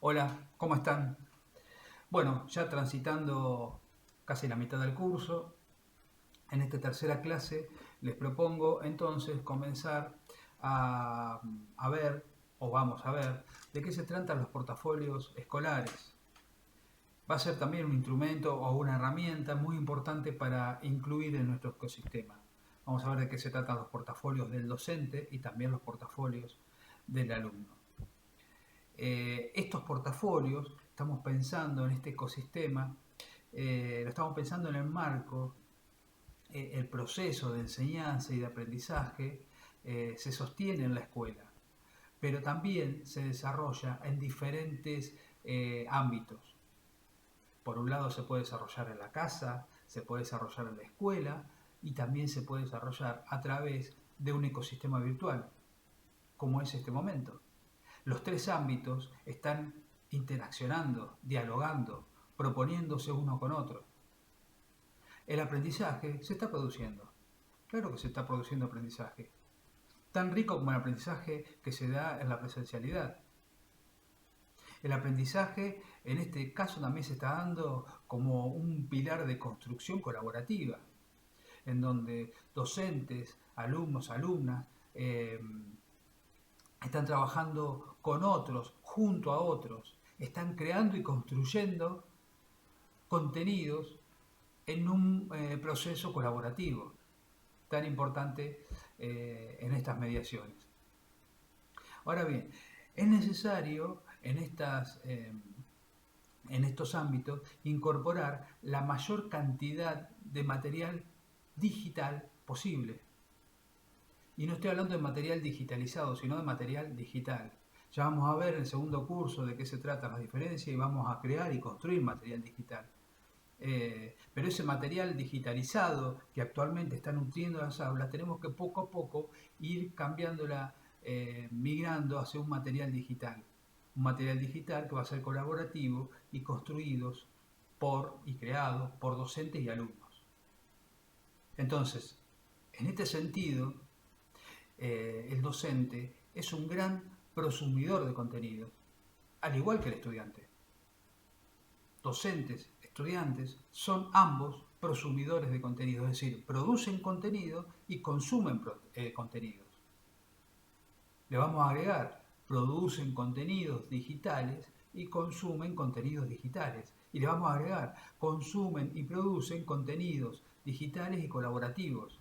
Hola, ¿cómo están? Bueno, ya transitando casi la mitad del curso, en esta tercera clase les propongo entonces comenzar a, a ver, o vamos a ver, de qué se tratan los portafolios escolares. Va a ser también un instrumento o una herramienta muy importante para incluir en nuestro ecosistema. Vamos a ver de qué se tratan los portafolios del docente y también los portafolios del alumno. Estos portafolios, estamos pensando en este ecosistema, lo estamos pensando en el marco, el proceso de enseñanza y de aprendizaje se sostiene en la escuela, pero también se desarrolla en diferentes ámbitos. Por un lado se puede desarrollar en la casa, se puede desarrollar en la escuela y también se puede desarrollar a través de un ecosistema virtual, como es este momento. Los tres ámbitos están interaccionando, dialogando, proponiéndose uno con otro. El aprendizaje se está produciendo. Claro que se está produciendo aprendizaje. Tan rico como el aprendizaje que se da en la presencialidad. El aprendizaje en este caso también se está dando como un pilar de construcción colaborativa, en donde docentes, alumnos, alumnas, están trabajando con otros, junto a otros, están creando y construyendo contenidos en un proceso colaborativo tan importante en estas mediaciones. Ahora bien, es necesario en estos ámbitos incorporar la mayor cantidad de material digital posible. Y no estoy hablando de material digitalizado, sino de material digital. Ya vamos a ver en el segundo curso de qué se trata las diferencias y vamos a crear y construir material digital. Pero ese material digitalizado que actualmente está nutriendo las aulas, tenemos que poco a poco ir cambiándola, migrando hacia un material digital. Un material digital que va a ser colaborativo y construidos por y creados por docentes y alumnos. Entonces, en este sentido, el docente es un gran prosumidor de contenidos, al igual que el estudiante. Docentes, estudiantes, son ambos prosumidores de contenido, es decir, producen contenido y consumen contenidos. Le vamos a agregar, producen contenidos digitales y consumen contenidos digitales. Y le vamos a agregar, consumen y producen contenidos digitales y colaborativos.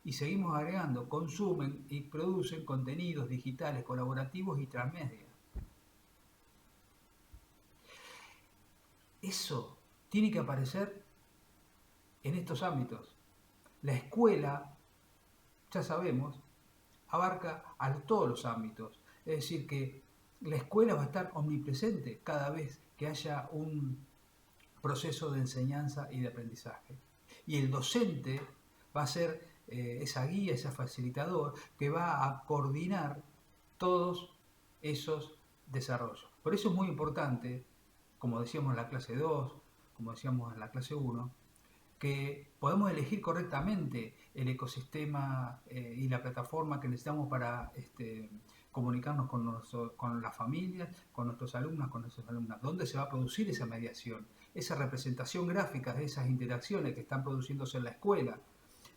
Y seguimos agregando, consumen y producen contenidos digitales, colaborativos y transmedia. Eso tiene que aparecer en estos ámbitos. La escuela, ya sabemos, abarca a todos los ámbitos. Es decir, que la escuela va a estar omnipresente cada vez que haya un proceso de enseñanza y de aprendizaje. Y el docente va a ser esa guía, ese facilitador que va a coordinar todos esos desarrollos. Por eso es muy importante, como decíamos en la clase 2, como decíamos en la clase 1, que podemos elegir correctamente el ecosistema y la plataforma que necesitamos para comunicarnos con las familias, con nuestros alumnos, con nuestras alumnas. ¿Dónde se va a producir esa mediación? Esa representación gráfica de esas interacciones que están produciéndose en la escuela,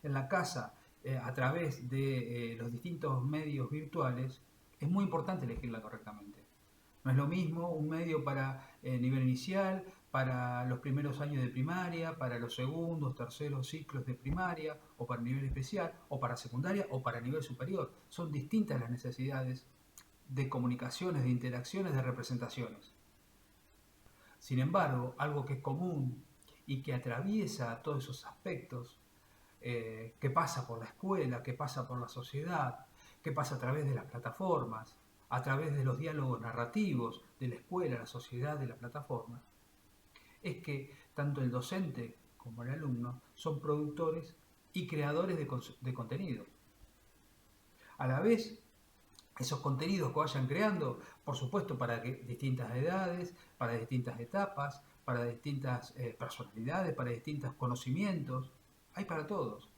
en la casa, a través de los distintos medios virtuales, es muy importante elegirla correctamente. No es lo mismo un medio para nivel inicial, para los primeros años de primaria, para los segundos, terceros ciclos de primaria, o para nivel especial, o para secundaria, o para nivel superior. Son distintas las necesidades de comunicaciones, de interacciones, de representaciones. Sin embargo, algo que es común y que atraviesa todos esos aspectos, que pasa por la escuela, que pasa por la sociedad, que pasa a través de las plataformas, a través de los diálogos narrativos de la escuela, la sociedad, de la plataforma, es que tanto el docente como el alumno son productores y creadores de contenidos. A la vez, esos contenidos que vayan creando, por supuesto, para distintas edades, para distintas etapas, para distintas personalidades, para distintos conocimientos, hay para todos.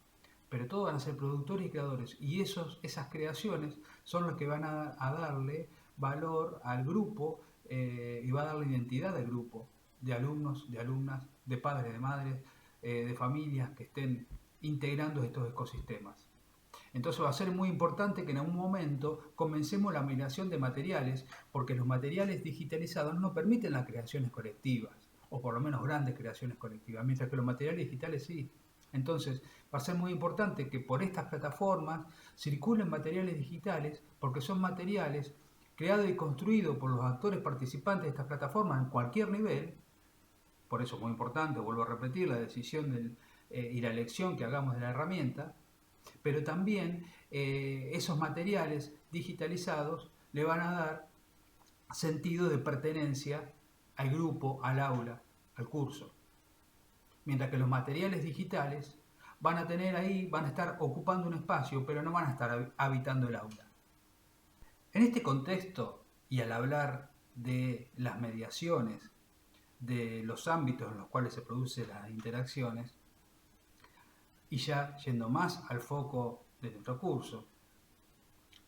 Pero todos van a ser productores y creadores. Y esas creaciones son los que van a darle valor al grupo y va a dar la identidad del grupo, de alumnos, de alumnas, de padres, de madres, de familias que estén integrando estos ecosistemas. Entonces va a ser muy importante que en algún momento comencemos la migración de materiales, porque los materiales digitalizados no permiten las creaciones colectivas, o por lo menos grandes creaciones colectivas, mientras que los materiales digitales sí. Entonces va a ser muy importante que por estas plataformas circulen materiales digitales, porque son materiales creados y construidos por los actores participantes de estas plataformas en cualquier nivel. Por eso es muy importante, vuelvo a repetir, la decisión y la elección que hagamos de la herramienta, pero también esos materiales digitalizados le van a dar sentido de pertenencia al grupo, al aula, al curso. Mientras que los materiales digitales van a tener ahí, van a estar ocupando un espacio, pero no van a estar habitando el aula. En este contexto, y al hablar de las mediaciones, de los ámbitos en los cuales se producen las interacciones, y ya yendo más al foco de nuestro curso,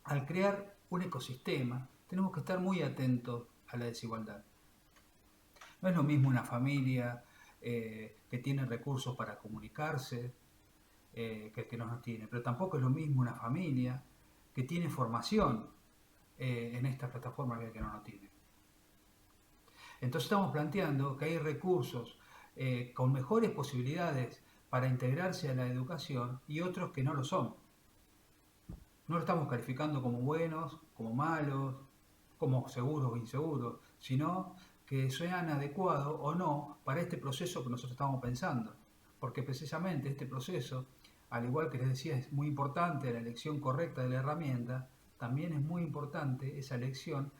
al crear un ecosistema tenemos que estar muy atentos a la desigualdad. No es lo mismo una familia que tiene recursos para comunicarse que el que no los tiene, pero tampoco es lo mismo una familia que tiene formación en esta plataforma que el que no lo tiene. Entonces estamos planteando que hay recursos con mejores posibilidades para integrarse a la educación y otros que no lo son. No lo estamos calificando como buenos, como malos, como seguros o inseguros, sino que sean adecuados o no para este proceso que nosotros estamos pensando. Porque precisamente este proceso, al igual que les decía, es muy importante la elección correcta de la herramienta, también es muy importante esa elección,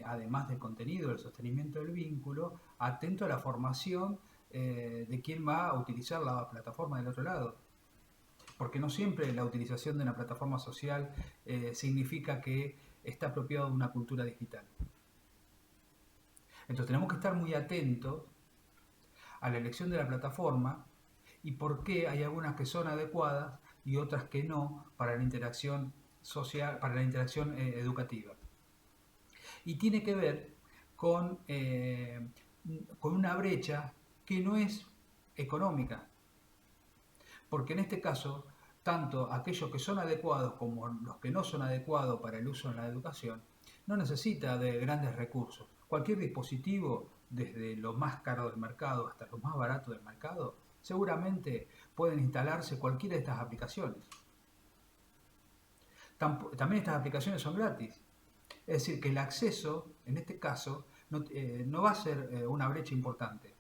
además del contenido, del sostenimiento del vínculo, atento a la formación de quién va a utilizar la plataforma del otro lado. Porque no siempre la utilización de una plataforma social significa que está apropiado de una cultura digital. Entonces tenemos que estar muy atentos a la elección de la plataforma y por qué hay algunas que son adecuadas y otras que no para la interacción social, para la interacción educativa. Y tiene que ver con una brecha que no es económica, porque en este caso, tanto aquellos que son adecuados como los que no son adecuados para el uso en la educación, no necesita de grandes recursos. Cualquier dispositivo, desde lo más caro del mercado hasta lo más barato del mercado, seguramente pueden instalarse cualquiera de estas aplicaciones. También estas aplicaciones son gratis. Es decir, que el acceso, en este caso, no va a ser una brecha importante.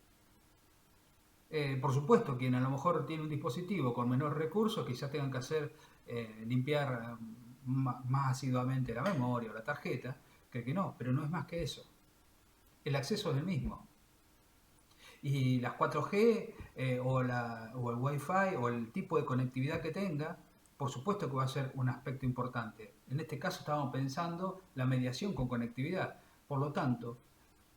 Por supuesto, quien a lo mejor tiene un dispositivo con menor recursos, quizás tengan que hacer limpiar más asiduamente la memoria o la tarjeta, que no, pero no es más que eso. El acceso es el mismo. Y las 4G o el Wi-Fi o el tipo de conectividad que tenga, por supuesto que va a ser un aspecto importante. En este caso estamos pensando la mediación con conectividad. Por lo tanto,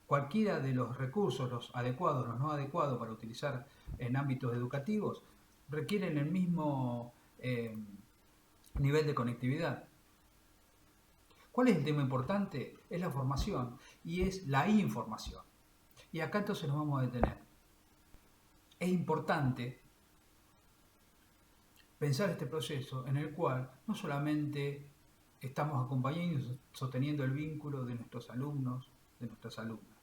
cualquiera de los recursos, los adecuados, los no adecuados para utilizar en ámbitos educativos, requieren el mismo nivel de conectividad. ¿Cuál es el tema importante? Es la formación y es la información. Y acá entonces nos vamos a detener. Es importante pensar este proceso en el cual no solamente estamos acompañando y sosteniendo el vínculo de nuestros alumnos, de nuestras alumnas,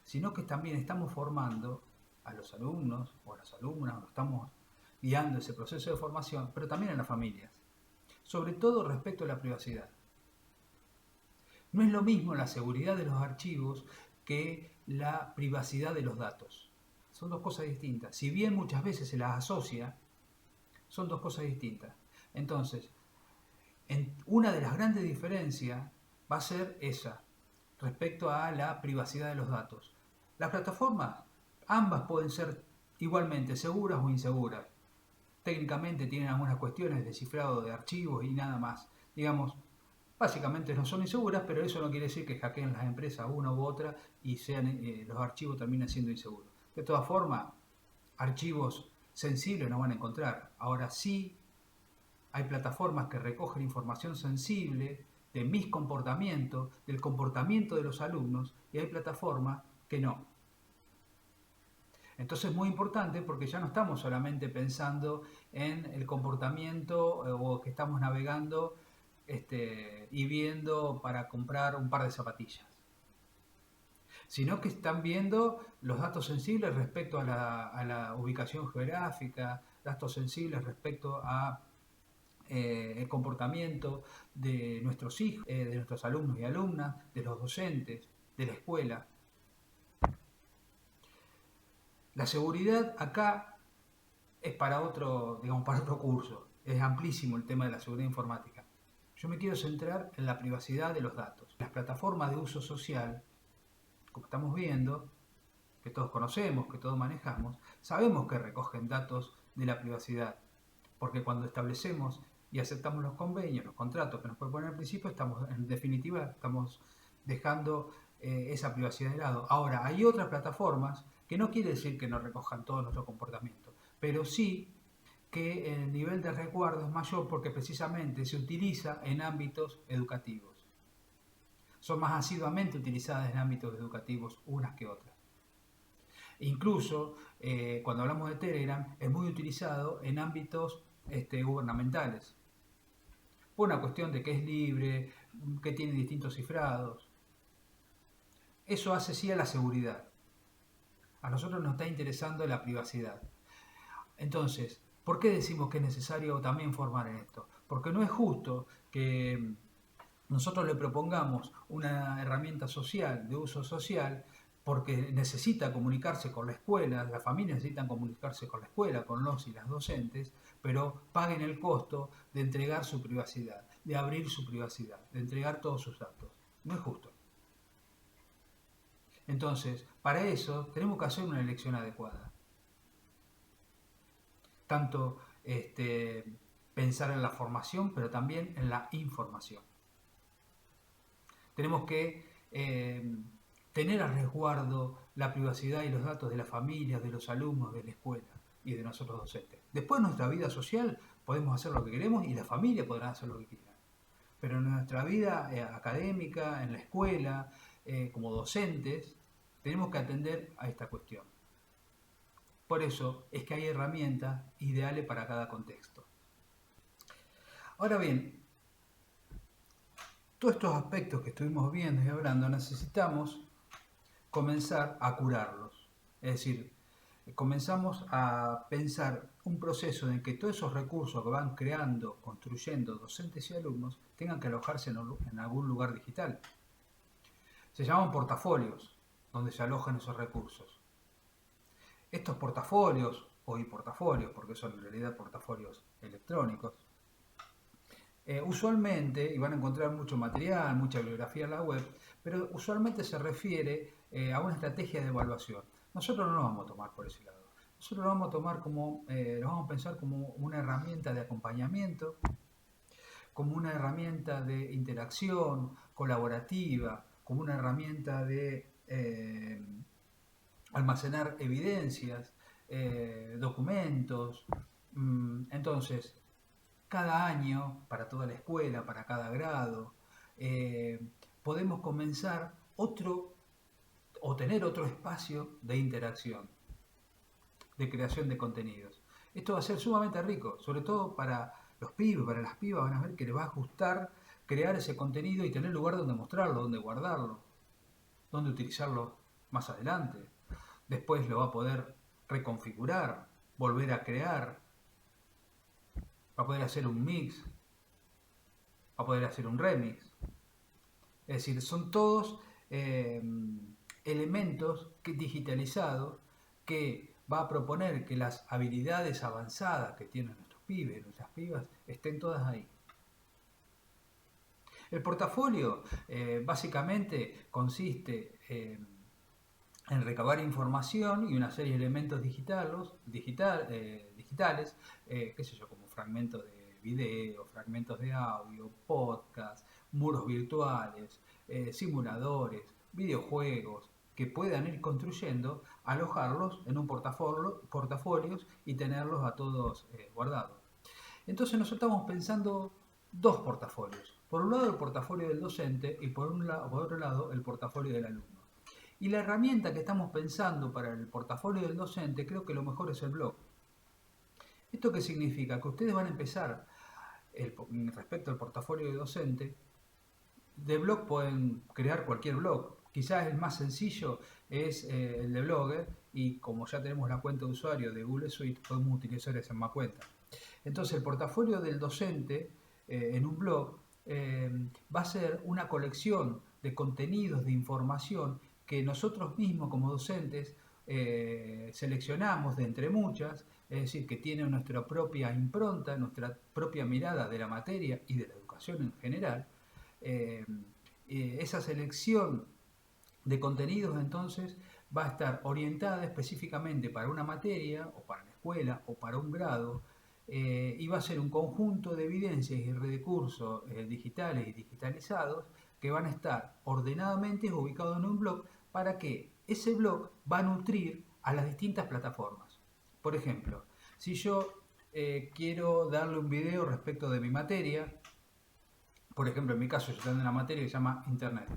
sino que también estamos formando a los alumnos o a las alumnas, o estamos guiando ese proceso de formación, pero también a las familias, sobre todo respecto a la privacidad. No es lo mismo la seguridad de los archivos que la privacidad de los datos. Son dos cosas distintas. Si bien muchas veces se las asocia, son dos cosas distintas. Entonces, una de las grandes diferencias va a ser esa, respecto a la privacidad de los datos. Las plataformas, ambas pueden ser igualmente seguras o inseguras. Técnicamente tienen algunas cuestiones de cifrado de archivos y nada más. Digamos, básicamente no son inseguras, pero eso no quiere decir que hackeen las empresas una u otra y los archivos terminen siendo inseguros. De todas formas, archivos sensibles no van a encontrar. Ahora sí, hay plataformas que recogen información sensible de mis comportamientos, del comportamiento de los alumnos, y hay plataformas que no. Entonces es muy importante porque ya no estamos solamente pensando en el comportamiento o que estamos navegando y viendo para comprar un par de zapatillas, sino que están viendo los datos sensibles respecto a la ubicación geográfica, datos sensibles respecto a el comportamiento de nuestros hijos, de nuestros alumnos y alumnas, de los docentes, de la escuela. La seguridad acá es para otro, digamos, para otro curso. Es amplísimo el tema de la seguridad informática. Yo me quiero centrar en la privacidad de los datos. Las plataformas de uso social, como estamos viendo, que todos conocemos, que todos manejamos, sabemos que recogen datos de la privacidad, porque cuando establecemos y aceptamos los convenios, los contratos que nos proponen al principio, estamos, en definitiva, estamos dejando esa privacidad de lado. Ahora, hay otras plataformas que no quiere decir que no recojan todo nuestro comportamiento, pero sí que el nivel de resguardo es mayor porque precisamente se utiliza en ámbitos educativos. Son más asiduamente utilizadas en ámbitos educativos unas que otras. Incluso cuando hablamos de Telegram es muy utilizado en ámbitos gubernamentales. Por una cuestión de que es libre, que tiene distintos cifrados. Eso hace sí a la seguridad. A nosotros nos está interesando la privacidad. Entonces, ¿por qué decimos que es necesario también formar en esto? Porque no es justo que nosotros le propongamos una herramienta social, de uso social, porque necesita comunicarse con la escuela, las familias necesitan comunicarse con la escuela, con los y las docentes, pero paguen el costo de entregar su privacidad, de abrir su privacidad, de entregar todos sus datos. No es justo. Entonces, para eso tenemos que hacer una elección adecuada. Tanto pensar en la formación, pero también en la información. Tenemos que tener a resguardo la privacidad y los datos de las familias, de los alumnos, de la escuela y de nosotros docentes. Después en nuestra vida social podemos hacer lo que queremos y la familia podrá hacer lo que quieran. Pero en nuestra vida académica, en la escuela, como docentes, tenemos que atender a esta cuestión. Por eso es que hay herramientas ideales para cada contexto. Ahora bien, todos estos aspectos que estuvimos viendo y hablando necesitamos comenzar a curarlos. Es decir, comenzamos a pensar un proceso en que todos esos recursos que van creando, construyendo docentes y alumnos tengan que alojarse en algún lugar digital. Se llaman portafolios, donde se alojan esos recursos. Estos portafolios, o e-portafolios, porque son en realidad portafolios electrónicos, usualmente, y van a encontrar mucho material, mucha bibliografía en la web, pero usualmente se refiere a una estrategia de evaluación. Nosotros no lo vamos a tomar por ese lado. Nosotros lo vamos a tomar como, lo vamos a pensar como una herramienta de acompañamiento, como una herramienta de interacción colaborativa, como una herramienta de almacenar evidencias, documentos. Entonces, cada año, para toda la escuela, para cada grado, podemos comenzar otro o tener otro espacio de interacción, de creación de contenidos. Esto va a ser sumamente rico, sobre todo para los pibes, para las pibas, van a ver que les va a gustar crear ese contenido y tener lugar donde mostrarlo, donde guardarlo, donde utilizarlo más adelante. Después lo va a poder reconfigurar, volver a crear, va a poder hacer un mix, va a poder hacer un remix. Es decir, son todos elementos digitalizados que va a proponer que las habilidades avanzadas que tienen nuestros pibes, nuestras pibas, estén todas ahí. El portafolio básicamente consiste en recabar información y una serie de elementos digitales, qué sé yo, como fragmentos de video, fragmentos de audio, podcast, muros virtuales, simuladores, videojuegos, que puedan ir construyendo, alojarlos en un portafolios y tenerlos a todos guardados. Entonces nosotros estamos pensando dos portafolios. Por un lado el portafolio del docente y por otro lado el portafolio del alumno. Y la herramienta que estamos pensando para el portafolio del docente, creo que lo mejor es el blog. ¿Esto qué significa? Que ustedes van a empezar, respecto al portafolio de docente, de blog pueden crear cualquier blog. Quizás el más sencillo es el de Blogger, y como ya tenemos la cuenta de usuario de Google Suite, podemos utilizar esa misma cuenta. Entonces el portafolio del docente en un blog va a ser una colección de contenidos, de información que nosotros mismos como docentes seleccionamos de entre muchas, es decir, que tiene nuestra propia impronta, nuestra propia mirada de la materia y de la educación en general. Eh, esa selección de contenidos entonces va a estar orientada específicamente para una materia o para la escuela o para un grado, y va a ser un conjunto de evidencias y recursos digitales y digitalizados que van a estar ordenadamente ubicados en un blog, para que ese blog va a nutrir a las distintas plataformas. Por ejemplo, si yo quiero darle un video respecto de mi materia, por ejemplo, en mi caso yo tengo una materia que se llama Internet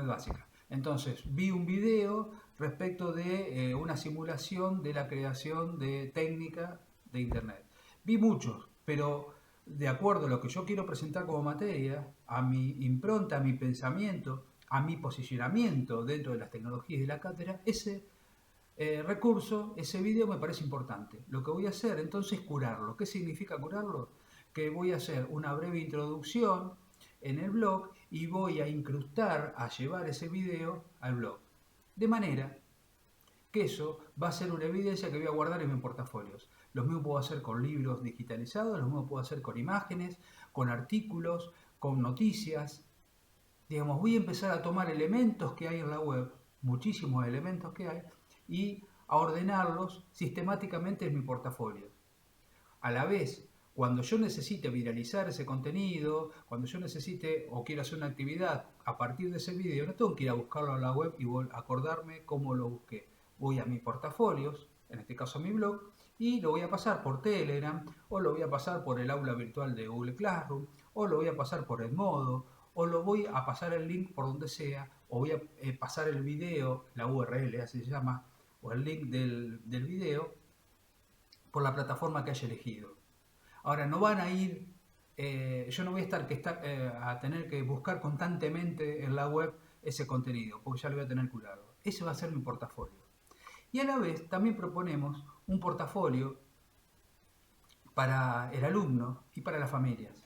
básica. Entonces, vi un video respecto de una simulación de la creación de técnica de Internet. Vi muchos, pero de acuerdo a lo que yo quiero presentar como materia, a mi impronta, a mi pensamiento, a mi posicionamiento dentro de las tecnologías de la cátedra, ese recurso, ese video me parece importante. Lo que voy a hacer entonces es curarlo. ¿Qué significa curarlo? Que voy a hacer una breve introducción en el blog y voy a incrustar, a llevar ese video al blog. De manera que eso va a ser una evidencia que voy a guardar en mis portafolios. Lo mismo puedo hacer con libros digitalizados, lo mismo puedo hacer con imágenes, con artículos, con noticias. Digamos, voy a empezar a tomar elementos que hay en la web, muchísimos elementos que hay, y a ordenarlos sistemáticamente en mi portafolio. A la vez, cuando yo necesite viralizar ese contenido, cuando yo necesite o quiera hacer una actividad a partir de ese video, no tengo que ir a buscarlo a la web y acordarme cómo lo busqué. Voy a mis portafolios, en este caso a mi blog, y lo voy a pasar por Telegram, o lo voy a pasar por el aula virtual de Google Classroom, o lo voy a pasar por Edmodo, o lo voy a pasar el link por donde sea, o voy a pasar el video, la URL así se llama, o el link del video, por la plataforma que haya elegido. Ahora, no van a ir, yo no voy a a tener que buscar constantemente en la web ese contenido, porque ya lo voy a tener curado. Ese va a ser mi portafolio. Y a la vez también proponemos un portafolio para el alumno y para las familias.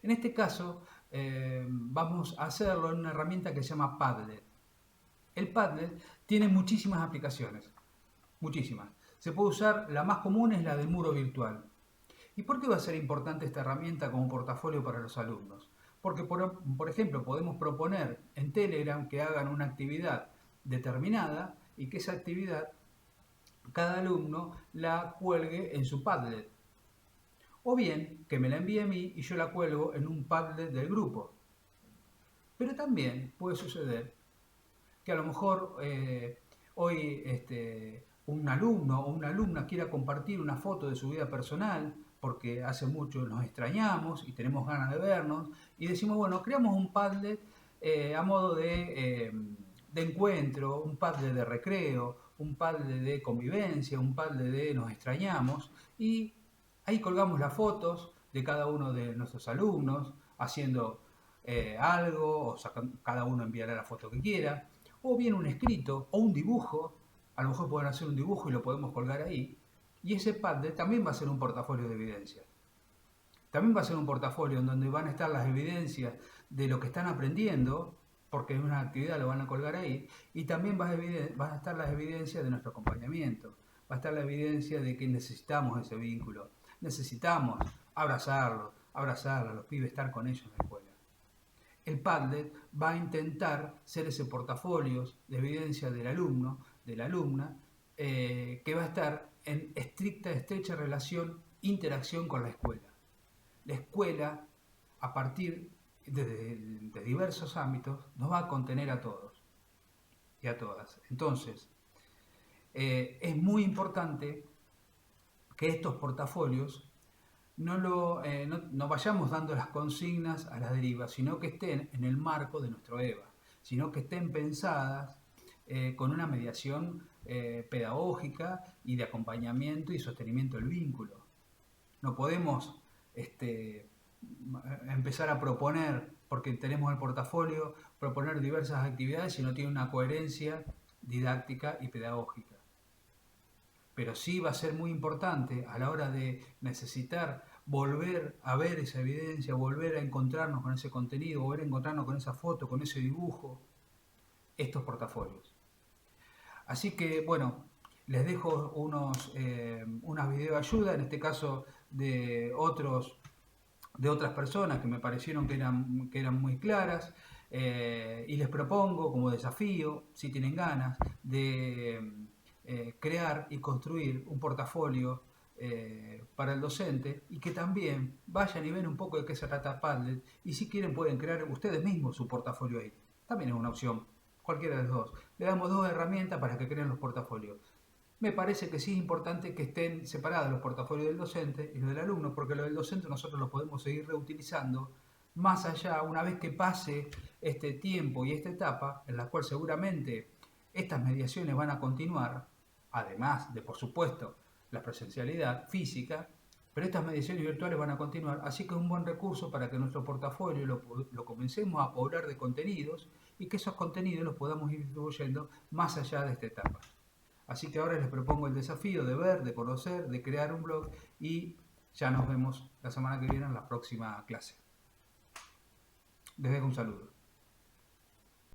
En este caso, vamos a hacerlo en una herramienta que se llama Padlet. El Padlet tiene muchísimas aplicaciones, muchísimas. Se puede usar, la más común es la del muro virtual. ¿Y por qué va a ser importante esta herramienta como portafolio para los alumnos? Porque, por ejemplo, podemos proponer en Telegram que hagan una actividad determinada y que esa actividad cada alumno la cuelgue en su Padlet. O bien que me la envíe a mí y yo la cuelgo en un Padlet del grupo. Pero también puede suceder que a lo mejor hoy un alumno o una alumna quiera compartir una foto de su vida personal porque hace mucho nos extrañamos y tenemos ganas de vernos, y decimos, bueno, creamos un Padlet a modo de encuentro, un Padlet de recreo, un Padlet de convivencia, un Padlet de nos extrañamos, y ahí colgamos las fotos de cada uno de nuestros alumnos haciendo algo, o cada uno enviará la foto que quiera, o bien un escrito o un dibujo. A lo mejor pueden hacer un dibujo y lo podemos colgar ahí. Y ese Padlet también va a ser un portafolio de evidencias. También va a ser un portafolio en donde van a estar las evidencias de lo que están aprendiendo, porque en una actividad lo van a colgar ahí, y también van a estar las evidencias de nuestro acompañamiento. Va a estar la evidencia de que necesitamos ese vínculo. Necesitamos abrazarlos, a los pibes, estar con ellos en la escuela. El Padlet va a intentar ser ese portafolio de evidencia del alumno, de la alumna, que va a estar en estrecha relación, interacción con la escuela. La escuela, a partir de diversos ámbitos, nos va a contener a todos y a todas. Entonces, es muy importante que estos portafolios no vayamos dando las consignas a la deriva, sino que estén en el marco de nuestro EVA, sino que estén pensadas con una mediación pedagógica y de acompañamiento y sostenimiento del vínculo. No podemos empezar a proponer, porque tenemos el portafolio, proponer diversas actividades si no tiene una coherencia didáctica y pedagógica. Pero sí va a ser muy importante a la hora de necesitar volver a ver esa evidencia, volver a encontrarnos con ese contenido, volver a encontrarnos con esa foto, con ese dibujo, estos portafolios. Así que, bueno, les dejo unas videoayudas, en este caso de otras personas que me parecieron que eran muy claras, y les propongo como desafío, si tienen ganas, de crear y construir un portafolio para el docente, y que también vayan y ven un poco de qué se trata Padlet, y si quieren pueden crear ustedes mismos su portafolio ahí. También es una opción, cualquiera de los dos. Le damos dos herramientas para que creen los portafolios. Me parece que sí es importante que estén separados los portafolios del docente y los del alumno, porque lo del docente nosotros lo podemos seguir reutilizando más allá, una vez que pase este tiempo y esta etapa, en la cual seguramente estas mediaciones van a continuar, además de, por supuesto, la presencialidad física, pero estas mediaciones virtuales van a continuar, así que es un buen recurso para que nuestro portafolio lo comencemos a poblar de contenidos y que esos contenidos los podamos ir distribuyendo más allá de esta etapa. Así que ahora les propongo el desafío de ver, de conocer, de crear un blog, y ya nos vemos la semana que viene en la próxima clase. Les dejo un saludo.